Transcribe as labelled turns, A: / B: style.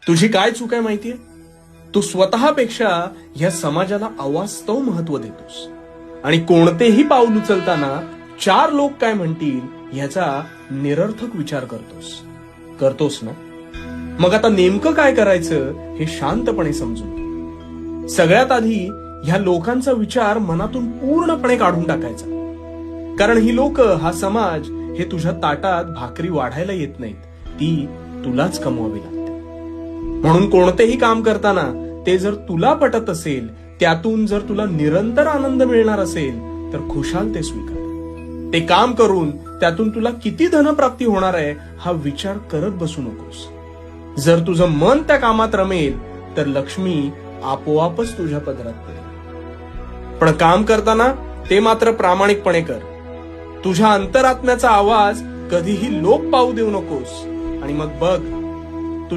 A: तुझी काय चूक आहे माहितीये? तू स्वतःपेक्षा ह्या समाजाला अवास्तव महत्व देतोस आणि कोणतेही पाऊल उचलताना 4 लोक काय म्हणतील ह्याचा निरर्थक विचार करतोस ना? मग आता नेमकं काय करायचं हे शांतपणे समजून घे. सगळ्यात आधी ह्या लोकांचा विचार मनातून पूर्णपणे काढून टाकायचा. कारण ही लोक, हा समाज हे तुझ्या ताटात भाकरी वाढायला येत नाहीत, ती तुलाच कमवावी लागते. म्हणून कोणतेही काम करताना ते जर तुला पटत असेल, त्यातून जर तुला निरंतर आनंद मिळणार असेल, तर खुशाल ते स्वीकार. ते काम करून त्यातून तुला किती धनप्राप्ती होणार आहे हा विचार करत बसू नकोस. जर तुझं मन त्या कामात रमेल तर लक्ष्मी आपोआपच तुझ्या पदरात पडेल. पण काम करताना ते मात्र प्रामाणिकपणे कर. तुझ्या अंतरात्म्याचा आवाज कधीही लोप पावू देऊ नकोस. आणि मग बघ, तू